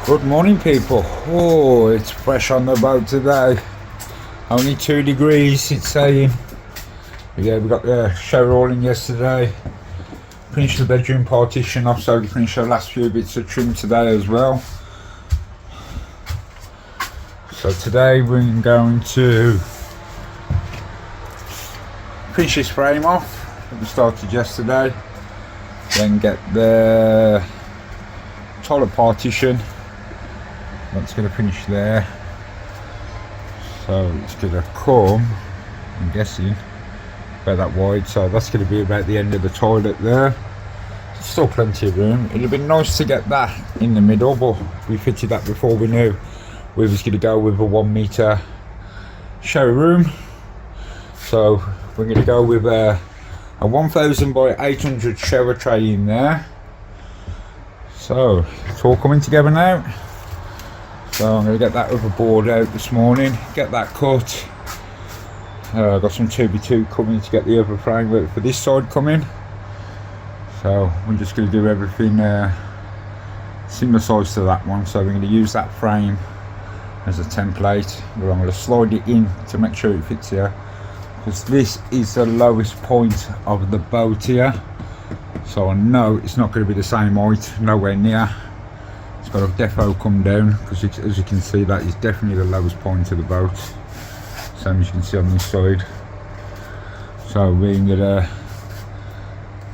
Good morning, people. Oh, it's fresh on the boat today. Only 2 degrees, it's saying. Yeah, we got the shower all in yesterday. Finished the bedroom partition off, so we finished the last few bits of trim today as well. So today we're going to finish this frame off that we started yesterday. Then get the toilet partition. That's going to finish there, so it's going to come, I'm guessing, about that wide, so that's going to be about the end of the toilet there. Still plenty of room. It'd have been nice to get that in the middle, but we fitted that before we knew we was going to go with a 1 meter shower room. So we're going to go with a 1000 by 800 shower tray in there. So it's all coming together now. So I'm going to get that other board out this morning, get that cut. I've got some 2x2 coming to get the other framework for this side coming. So we're just going to do everything similar size to that one. So we're going to use that frame as a template. I'm going to slide it in to make sure it fits here, because this is the lowest point of the boat here. So I know it's not going to be the same height, nowhere near. It's got a defo come down, because as you can see, that is definitely the lowest point of the boat, same as you can see on this side. So we're going to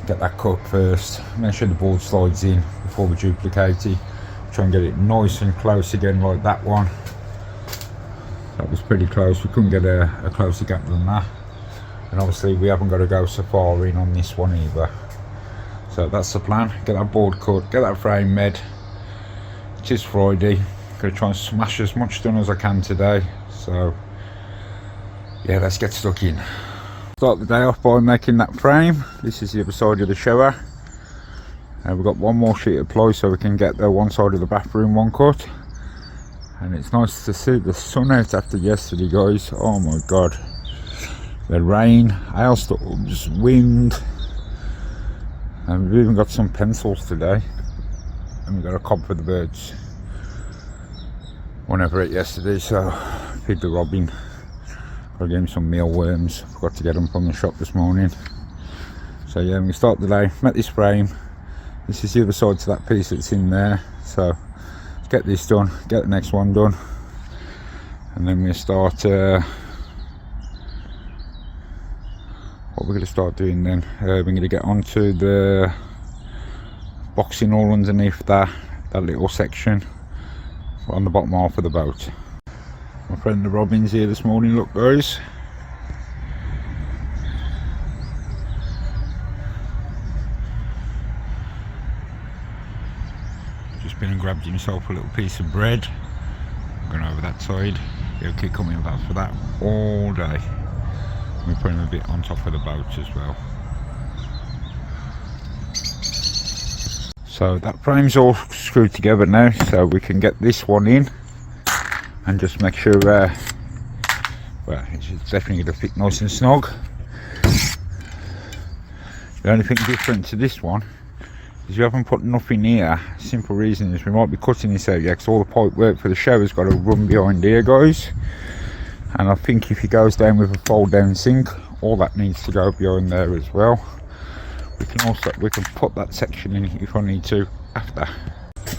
get that cut first, make sure the board slides in before we duplicate it, try and get it nice and close again like that one. That was pretty close, we couldn't get a closer gap than that, and obviously we haven't got to go so far in on this one either. So that's the plan, get that board cut, get that frame made. It is Friday, gonna try and smash as much done as I can today, so yeah, let's get stuck in. Start the day off by making that frame. This is the other side of the shower. We've got one more sheet of ply so we can get the one side of the bathroom one cut. And it's nice to see the sun out after yesterday, guys. Oh my god, the rain, hailstorms, wind, and we've even got some pencils today. And we've got a cob for the birds. One over it yesterday, so feed the robin. Got to give him some mealworms. Forgot to get them from the shop this morning. So yeah, we start the day, make this frame. This is the other side to that piece that's in there. So let's get this done, get the next one done, and then we start what we're going to start doing then. We're going to get onto the boxing all underneath that little section on the bottom half of the boat. My friend the Robin's here this morning, look guys. Just been and grabbed himself a little piece of bread. I'm going over that side. He'll keep coming back for that all day. We're putting a bit on top of the boat as well. So that frame's all screwed together now, so we can get this one in and just make sure well, it's definitely going to fit nice and snug. The only thing different to this one is we haven't put nothing here. Simple reason is we might be cutting this out, yeah, because all the pipe work for the shower's got to run behind here, guys. And I think if he goes down with a fold down sink, all that needs to go behind there as well. We can put that section in if I need to after.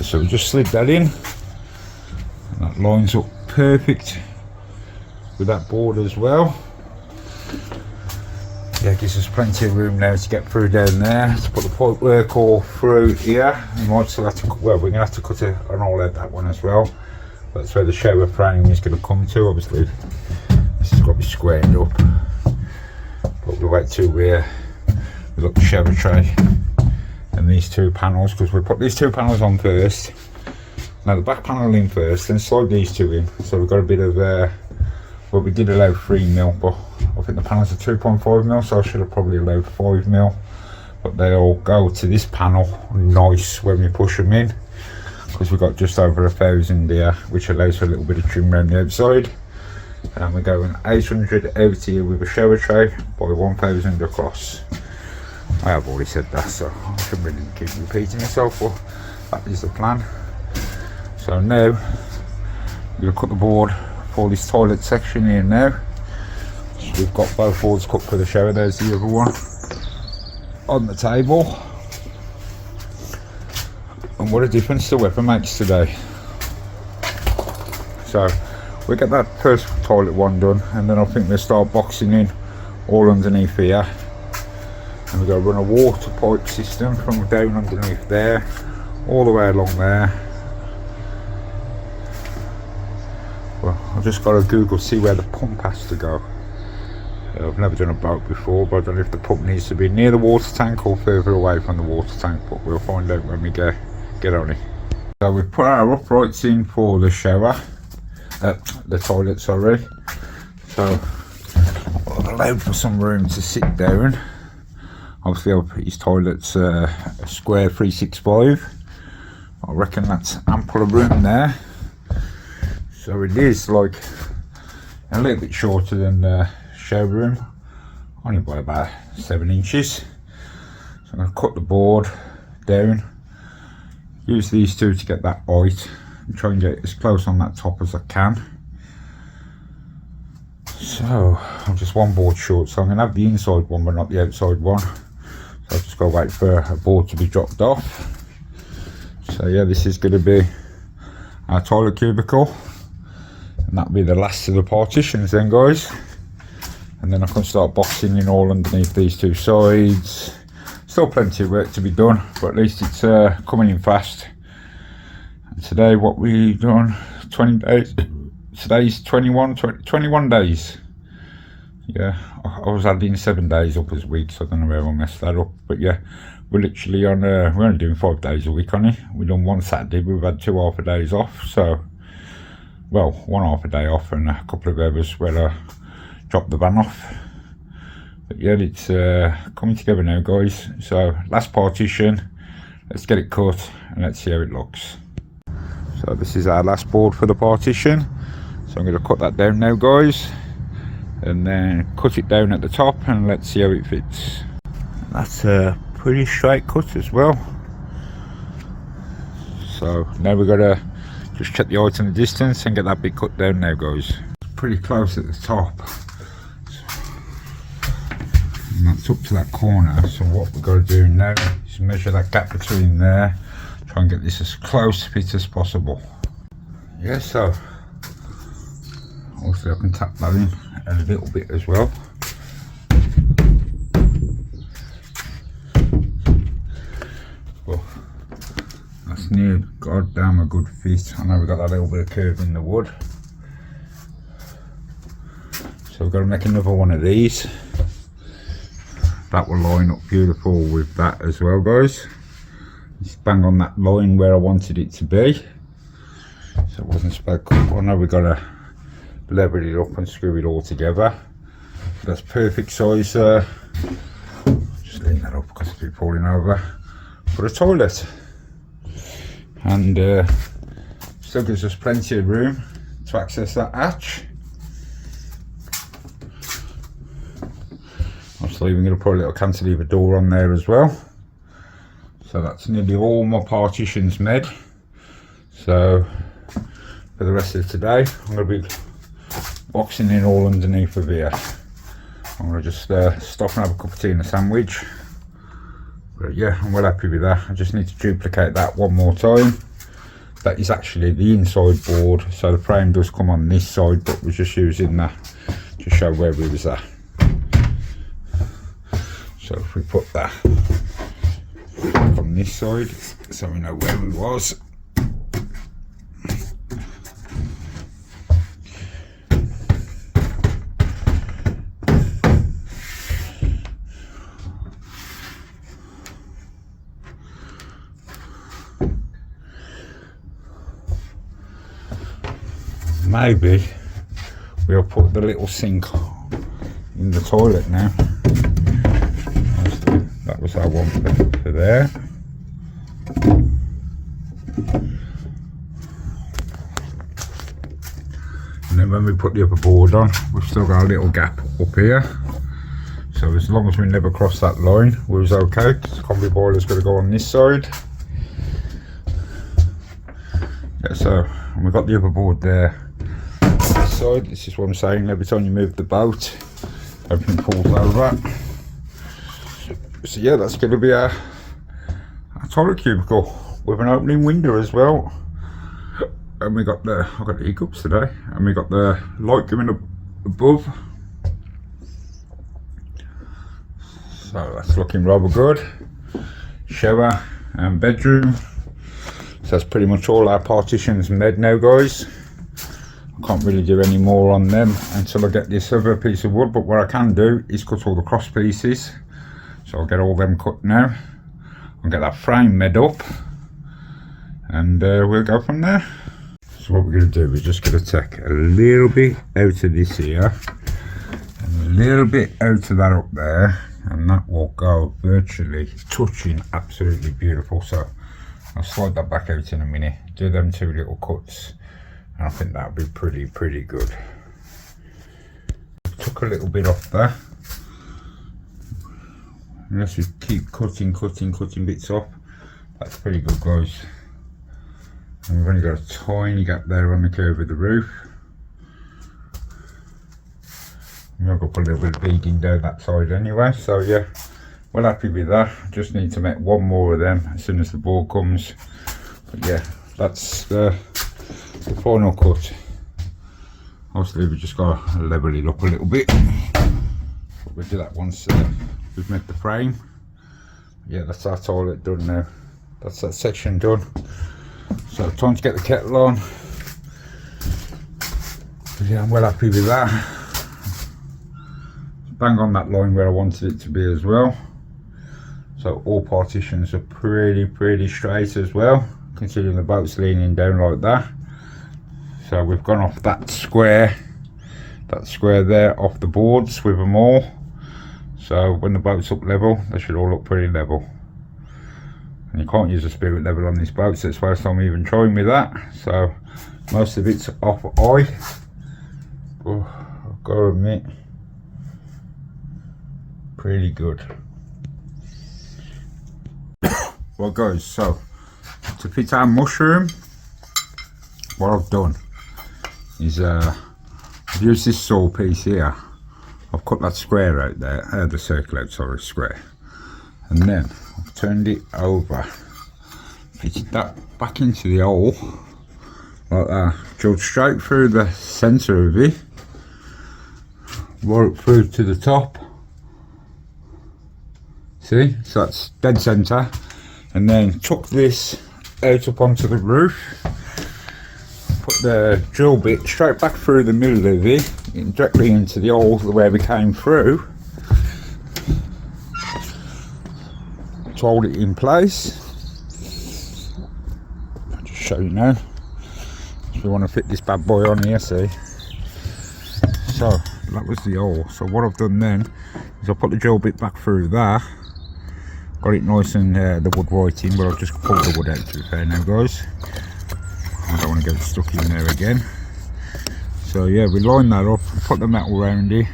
So we just slid that in, and that lines up perfect with that board as well. Yeah, it gives us plenty of room now to get through down there, to put the pipe work all through here. We might still have to, well, we're going to have to cut it on all out that one as well. That's where the shower frame is going to come to. Obviously this has got to be squared up, but we'll wait till we've got the shower tray and these two panels, because we put these two panels on first. Now the back panel in first, then slide these two in. So we've got a bit of well, we did allow 3mm, but I think the panels are 2.5mm, so I should have probably allowed 5mm. But they'll go to this panel nice when we push them in, because we've got just over 1000 here, which allows for a little bit of trim around the outside. And we're going 800 out here with a shower tray by 1000 across. I have already said that, so I shouldn't really keep repeating myself, but that is the plan. So now I'm going to cut the board for this toilet section here now. So we've got both boards cut for the shower. There's the other one on the table. And what a difference the weather makes today. So we get that first toilet one done, and then I think we'll start boxing in all underneath here. And we're going to run a water pipe system from down underneath there all the way along there. Well, I've just got to Google see where the pump has to go. I've never done a boat before, but I don't know if the pump needs to be near the water tank or further away from the water tank, but we'll find out when we get on it. So we've put our uprights in for the shower, the toilet, sorry. So I've allowed for some room to sit down. Obviously his toilet's a square 365. I reckon that's ample of room there. So it is like a little bit shorter than the shower room, only by about 7 inches. So I'm going to cut the board down, use these two to get that height, and try and get as close on that top as I can. So I'm just one board short, so I'm going to have the inside one but not the outside one. So I've just got to wait for a board to be dropped off. So yeah, this is going to be our toilet cubicle, and that'll be the last of the partitions then, guys. And then I can start boxing in all underneath these two sides. Still plenty of work to be done, but at least it's coming in fast. And today what we've done, 20 days. Today's 21 days. Yeah, I was adding 7 days up as weeks. I don't know where I messed that up, but yeah, we're literally on we're only doing 5 days a week on it. We've done one Saturday, we've had 2 half a days off, so well, 1 half a day off and a couple of hours where I dropped the van off. But yeah, it's coming together now, guys. So last partition, let's get it cut and let's see how it looks. So this is our last board for the partition, so I'm going to cut that down now, guys, and then cut it down at the top and let's see how it fits. That's a pretty straight cut as well. So now we've got to just check the height and the distance and get that bit cut down now, guys. It's pretty close at the top, and that's up to that corner. So what we've got to do now is measure that gap between there, try and get this as close fit as possible. Yeah, so also I can tap that in a little bit as well. Well, that's near goddamn a good fit. I know we've got that little bit of curve in the wood, so we've got to make another one of these. That will line up beautiful with that as well, guys. It's bang on that line where I wanted it to be, so it wasn't spoke up. I know we've got to level it up and screw it all together. That's perfect size. Just leave that up because it's been falling over for a toilet, and still gives us plenty of room to access that hatch. Obviously we're going to put a little cantilever door on there as well. So that's nearly all my partitions made. So for the rest of today I'm going to be boxing in all underneath of here. I'm going to just stop and have a cup of tea and a sandwich. But yeah, I'm well happy with that. I just need to duplicate that one more time. That is actually the inside board, so the frame does come on this side, but we're just using that to show where we was at. So if we put that on this side, so we know where we was. Maybe we'll put the little sink in the toilet now. That was our one for there. And then when we put the upper board on, we've still got a little gap up here. So as long as we never cross that line, we was okay. The combi boiler's got to go on this side. Yeah, so we've got the other board there. This side, this is what I'm saying, every time you move the boat, everything falls over. So yeah, that's going to be a toilet cubicle with an opening window as well. And we got I've got the hiccups today, and we got the light coming up above. So that's looking rather good. Shower and bedroom. So that's pretty much all our partitions made now, guys. I can't really do any more on them until I get this other piece of wood, but what I can do is cut all the cross pieces. So I'll get all them cut now. I'll get that frame made up, and we'll go from there. So what we're going to do is just going to take a little bit out of this here, and a little bit out of that up there, and that will go virtually touching absolutely beautiful. So I'll slide that back out in a minute, do them 2 little cuts, and I think that'll be pretty good. Took a little bit off there. Unless we keep cutting bits off, that's pretty good, guys. And we've only got a tiny gap there on the curve of the roof. I'm going to put a little bit of beading down that side anyway, so yeah, we're happy with that. Just need to make one more of them as soon as the board comes. But yeah, that's the final cut. Obviously we've just got to level it up a little bit. But we'll do that once we've made the frame. Yeah, that's our toilet done now. That's that section done. So time to get the kettle on. But yeah, I'm well happy with that. Bang on that line where I wanted it to be as well. So all partitions are pretty straight as well, considering the boat's leaning down like that. So we've gone off that square there off the boards with them all. So when the boat's up level, they should all look pretty level. And you can't use a spirit level on this boat, so it's the first time I'm even trying with that. So most of it's off eye. Oh, I've got to admit, pretty good. Well guys, so to fit our mushroom, what I've done is I've used this saw piece here. I've cut that square out there, the circle out, sorry, square, and then I've turned it over, fitted that back into the hole like that, drilled straight through the centre of it, right through to the top. See, so that's dead centre, and then took this out up onto the roof, put the drill bit straight back through the middle of it, directly into the hole where we came through, to hold it in place. I'll just show you now, if you want to fit this bad boy on here, see. So that was the hole. So what I've done then is I put the drill bit back through there, got it nice and the wood right in, but I've just pulled the wood out, to be fair now, guys. I don't want to get stuck in there again. So yeah, we line that up, put the metal round it,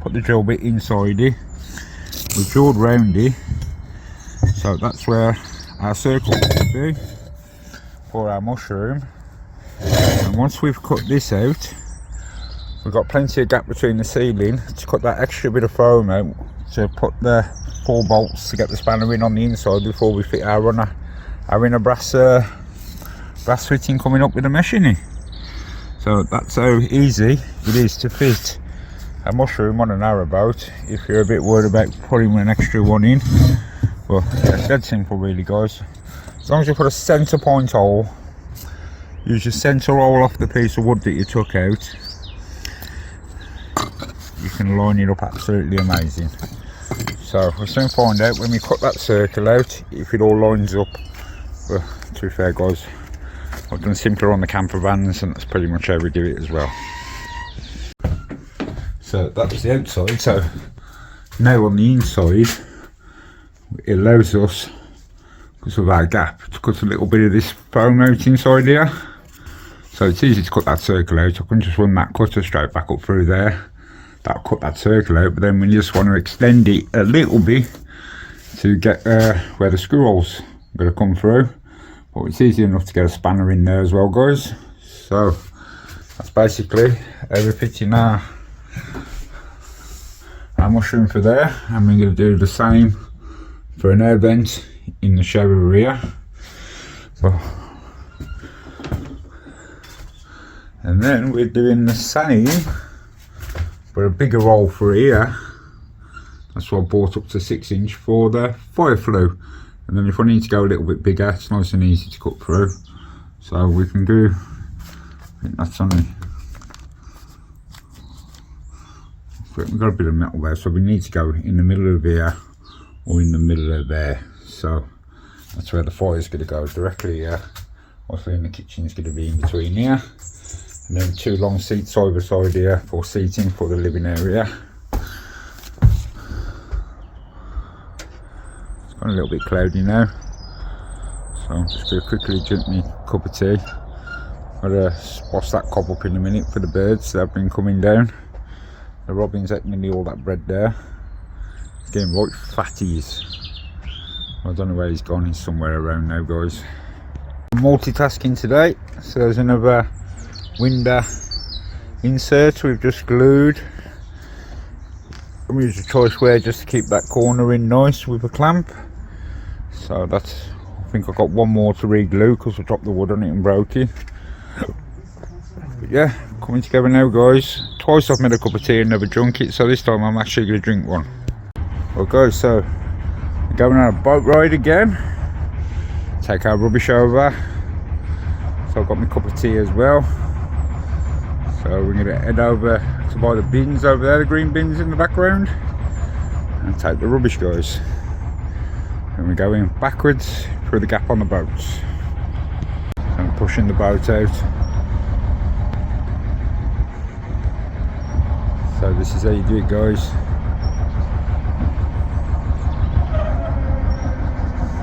put the drill bit inside it, we drilled round it, so that's where our circle will be for our mushroom. And once we've cut this out, we've got plenty of gap between the ceiling to cut that extra bit of foam out, to put the 4 bolts to get the spanner in on the inside before we fit our runner, our inner brass fitting coming up with the mesh in it. So that's how easy it is to fit a mushroom on a narrowboat if you're a bit worried about putting an extra one in. But yeah, it's dead simple really, guys. As long as you put a centre point hole, use your centre hole off the piece of wood that you took out, you can line it up absolutely amazing. So we'll soon find out when we cut that circle out if it all lines up. But to be fair, guys, I've done simpler on the camper vans, and that's pretty much how we do it as well. So that's the outside. So now on the inside, it allows us, because of our gap, to cut a little bit of this foam out inside here. So it's easy to cut that circle out. I can just run that cutter straight back up through there. That'll cut that circle out, but then we just want to extend it a little bit to get where the screw holes are going to come through. but it's easy enough to get a spanner in there as well, guys. So that's basically how we're fitting our mushroom for there, and we're going to do the same for an air vent in the shower area. And then we're doing the same but a bigger hole for here. That's what I brought up to 6" for the fire flue. And then if I need to go a little bit bigger, it's nice and easy to cut through. So we can do, I think that's only, we've got a bit of metal there, so we need to go in the middle of here or in the middle of there. So that's where the fire is going to go, directly here. Also in the kitchen is going to be in between here. And then 2 long seats side by side here for seating for the living area. It's gone a little bit cloudy now, so I'm just going to quickly drink me a cup of tea. Got to wash that cob up in a minute for the birds that have been coming down. The robins ate nearly all that bread there. It's getting right fatties. I don't know where he's gone, he's somewhere around now, guys. I'm multitasking today, so there's another window insert we've just glued. I'm using a choice wear just to keep that corner in nice with a clamp. So that's, I think I've got one more to re-glue because I dropped the wood on it and broke it. But yeah, coming together now, guys. Twice I've made a cup of tea and never drunk it, so this time I'm actually going to drink one. Well guys, so we're going on a boat ride again. Take our rubbish over. So I've got my cup of tea as well. So we're going to head over to buy the bins over there, the green bins in the background, and take the rubbish, guys. And we're going backwards through the gap on the boat and pushing the boat out. So this is how you do it, guys.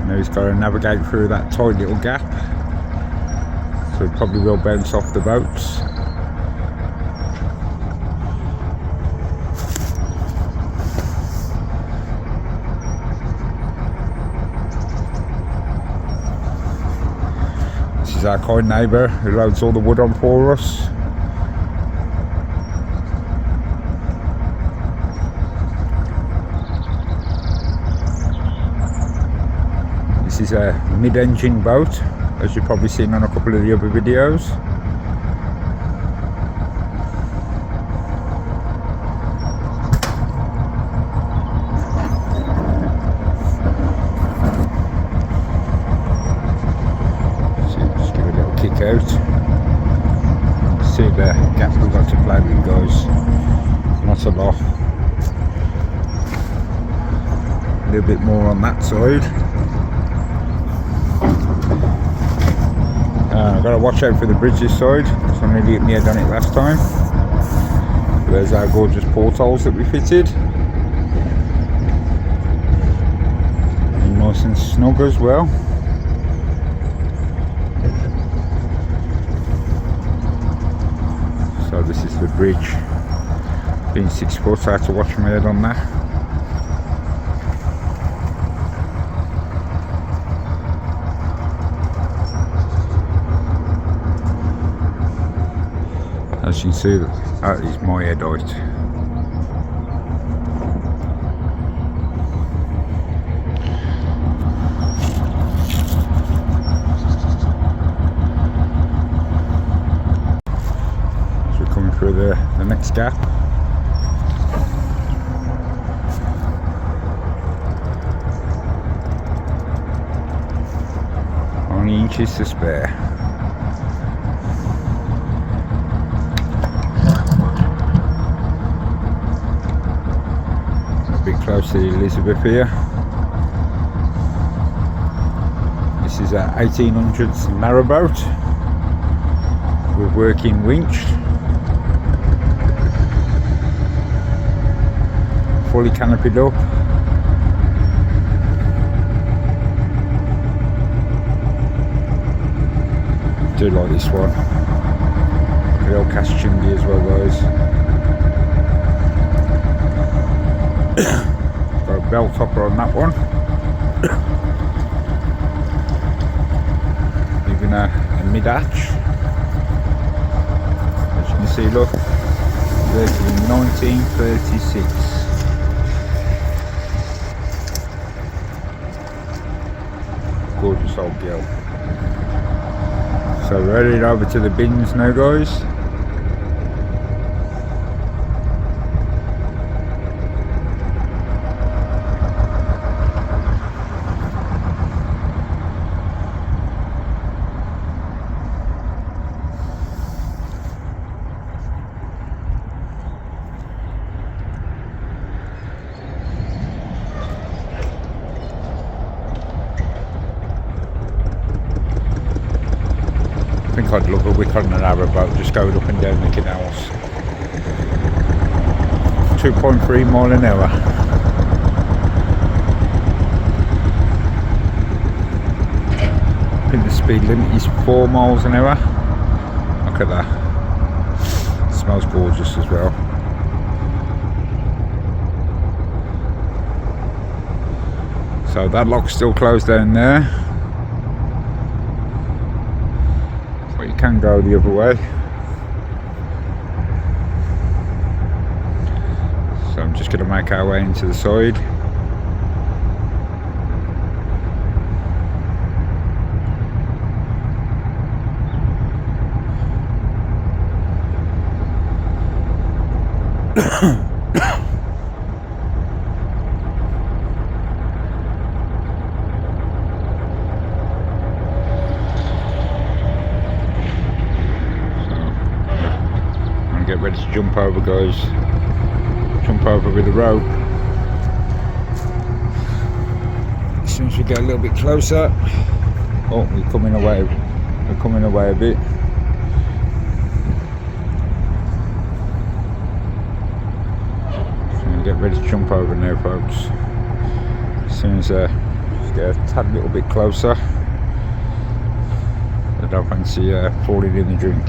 Now he's got to navigate through that tight little gap, so it probably will bounce off the boats. This is our kind neighbour who loads all the wood on for us. This is a mid-engine boat, as you've probably seen on a couple of the other videos. So just give it a little kick out. See the gap we've got to play with, guys. Not a lot. A little bit more on that side. I've got to watch out for the bridge this side because I nearly hit my head on it last time. There's our gorgeous portholes that we fitted. And nice and snug as well. So this is the bridge. Being 6 foot, I had to watch my head on that. As you can see, that is my head height. So we're coming through the next gap. Only inches to spare. Close to Elizabeth here. This is a 1800s narrowboat with working winch, fully canopied up. Do like this one. Real cast chimney as well, guys. Got a bell topper on that one. a mid-hatch. As you can see, look, vehicle in 1936. Gorgeous old girl. So we're heading over to the bins now, guys. I think I'd love a week on an narrowboat, just going up and down the canals. 2.3 mile an hour. I think the speed limit is 4 miles an hour. Look at that. It smells gorgeous as well. So that lock's still closed down there. But you can go the other way. So I'm just going to make our way into the side. Get ready to jump over, guys. Jump over with the rope. As soon as we get a little bit closer. Oh, we're coming away. We're coming away a bit. So get ready to jump over now, folks. As soon as get a tad little bit closer. I don't fancy falling in the drink.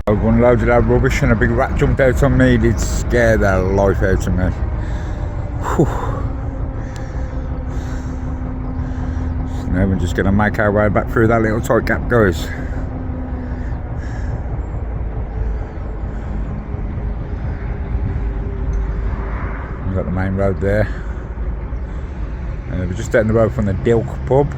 I've unloaded our rubbish and a big rat jumped out on me. It did scare the life out of me. Whew. So now we're just going to make our way back through that little tight gap, guys. We've got the main road there. And we're just down the road from the Dilk pub.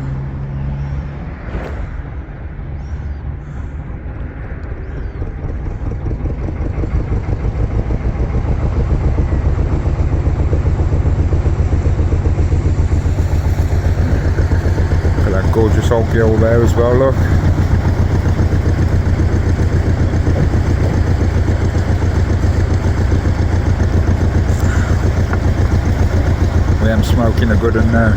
Gorgeous old girl there as well, look. We am smoking a good one now.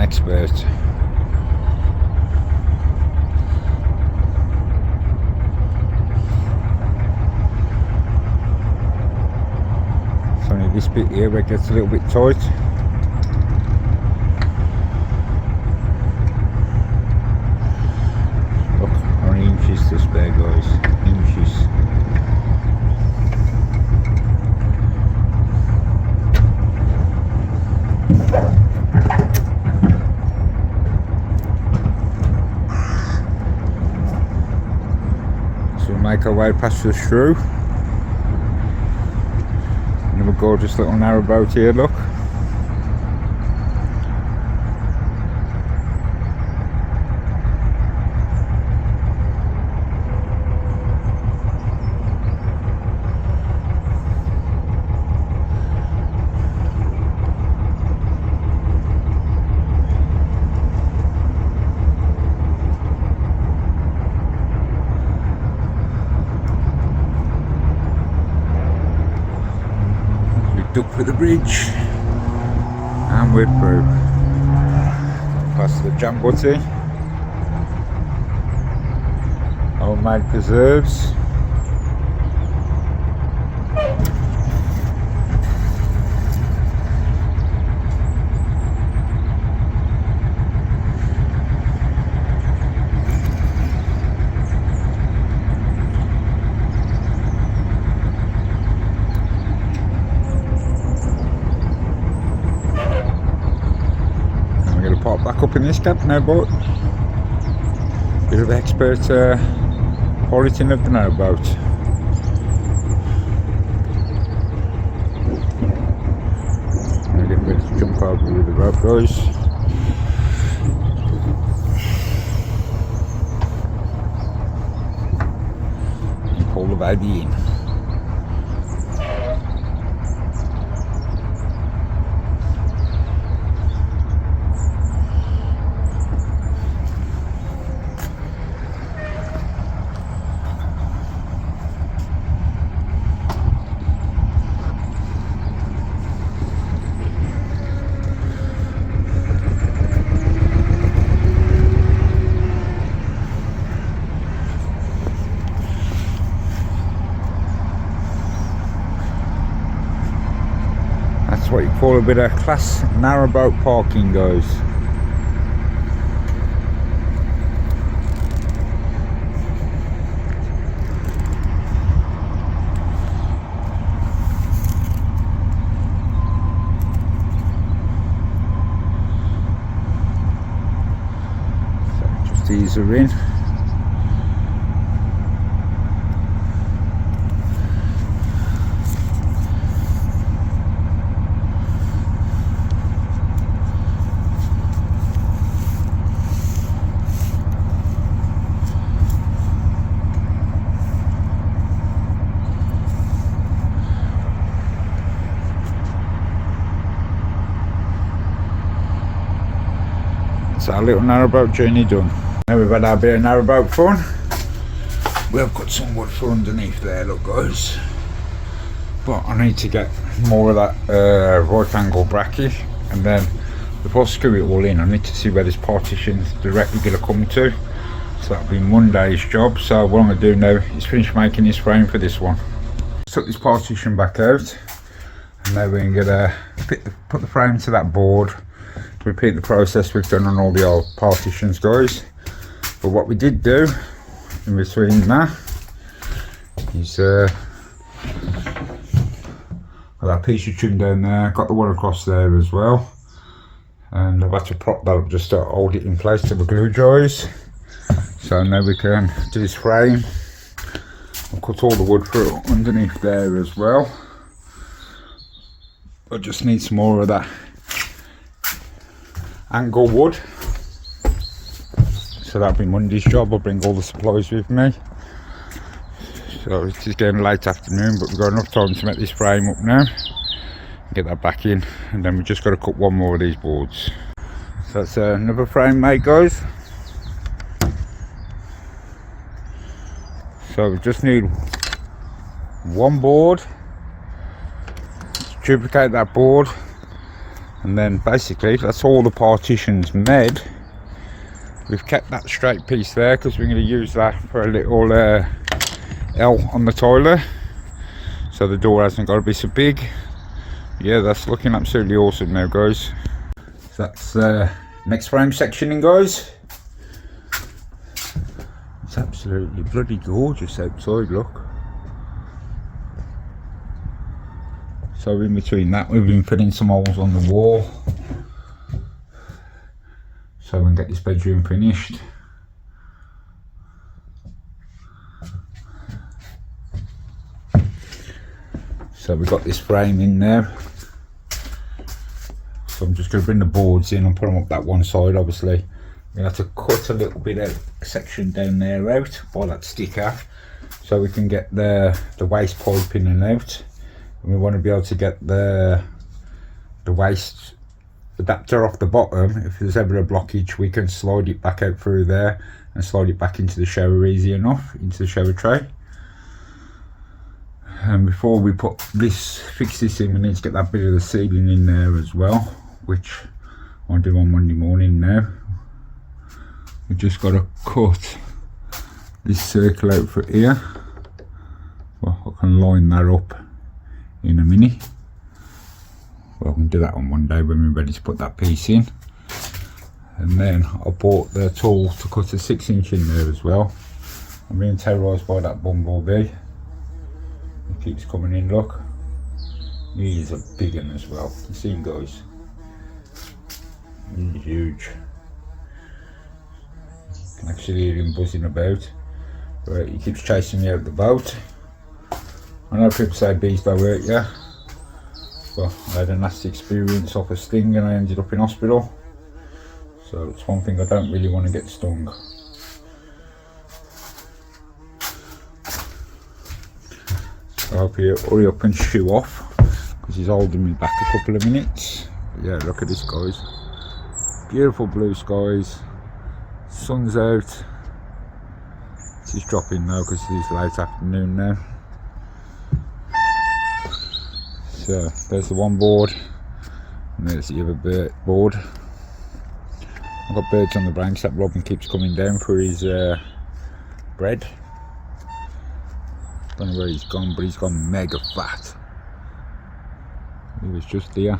expert. It's only this bit here where it gets a little bit tight. Look, only inches to spare, guys. Inches. So we'll make our way past the Shrew. Another gorgeous little narrowboat here, look. Duck for the bridge, and we're through. Past the Jambutti, homemade preserves. Pop back up in this cab now, boat. Bit of expert piloting of the narrowboat. I'm getting ready to jump over with the rope, guys. And pull the baby in. That's what you call a bit of class narrowboat parking, guys. So just ease her in. That's our little narrowboat journey done. Now we've had our bit of narrowboat fun. We've got some wood for underneath there, look guys. But I need to get more of that right angle bracket, and then before I screw it all in, I need to see where this partition's directly going to come to. So that'll be Monday's job. So what I'm going to do now is finish making this frame for this one. Took this partition back out, and now we're going to put the frame to that board. Repeat the process we've done on all the old partitions, guys. But what we did do in between that is got that piece of trim down there, got the one across there as well, and I've had to prop that up just to hold it in place till the glue dries. So now we can do this frame. I'll cut all the wood through underneath there as well. I just need some more of that angle wood, so that'll be Monday's job. I'll bring all the supplies with me. So it's just getting late afternoon, but we've got enough time to make this frame up now, get that back in, and then we've just got to cut one more of these boards. So that's another frame made, guys. So we just need one board. Let's duplicate that board, And then basically that's all the partitions made. We've kept that straight piece there because we're going to use that for a little L on the toilet, so the door hasn't got to be so big. Yeah, that's looking absolutely awesome now, guys. So that's next frame sectioning, guys. It's absolutely bloody gorgeous outside, look. So in between that, we've been putting some holes on the wall so we can get this bedroom finished. So we've got this frame in there. So I'm just going to bring the boards in and put them up that one side. Obviously I'm going to have to cut a little bit of section down there out by that sticker, so we can get the waste pipe in and out. And we want to be able to get the waste adapter off the bottom. If there's ever a blockage, we can slide it back out through there and slide it back into the shower easy enough, into the shower tray. And before we fix this in, we need to get that bit of the ceiling in there as well, which I'll do on Monday morning now. We just got to cut this circle out for here. Well, I can line that up in a minute. Well, we can do that on one day when we're ready to put that piece in. And then I bought the tool to cut a 6-inch in there as well. I'm being terrorised by that bumblebee. It keeps coming in, look. He's a big one as well. You see him, guys? He's huge. You can actually hear him buzzing about. But he keeps chasing me out the boat. I know people say bees don't hurt you. Well, I had a nasty experience off a sting and I ended up in hospital. So it's one thing I don't really want to get stung. I hope he'll hurry up and shoo off, because he's holding me back a couple of minutes. But yeah, look at this, guys. Beautiful blue skies. Sun's out. It's dropping now because it's late afternoon now. So there's the one board, and there's the other board. I've got birds on the branch. That robin keeps coming down for his bread. Don't know where he's gone, but he's gone mega fat. He was just here.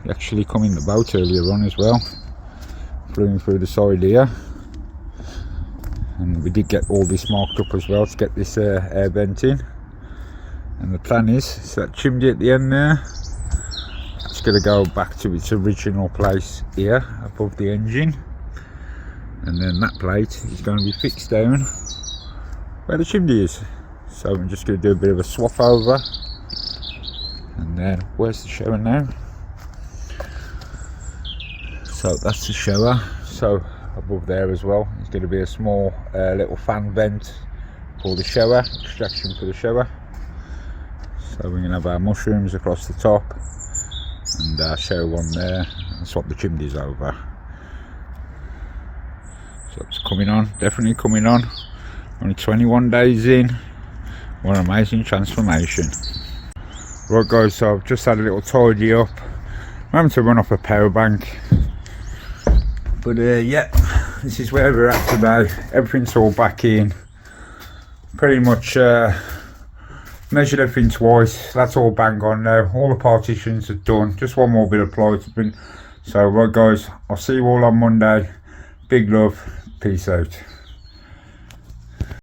He actually come in the boat earlier on as well. Flew him through the side here. And we did get all this marked up as well to get this air vent in. And the plan is that chimney at the end there, it's going to go back to its original place here above the engine. And then that plate is going to be fixed down where the chimney is. So I'm just going to do a bit of a swap over. And then where's the shower now? So that's the shower. So above there as well is going to be a small little fan vent for the shower, extraction for the shower. So we're going to have our mushrooms across the top and our shower one there, and swap the chimneys over. So it's coming on, definitely coming on. Only 21 days in. What an amazing transformation. Right, guys, so I've just had a little tidy up. I'm having to run off a power bank. But yeah, this is where we're at today. Everything's all back in. Pretty much measured everything twice. That's all bang on now. All the partitions are done. Just one more bit of ply to bring. So right, guys, I'll see you all on Monday. Big love. Peace out.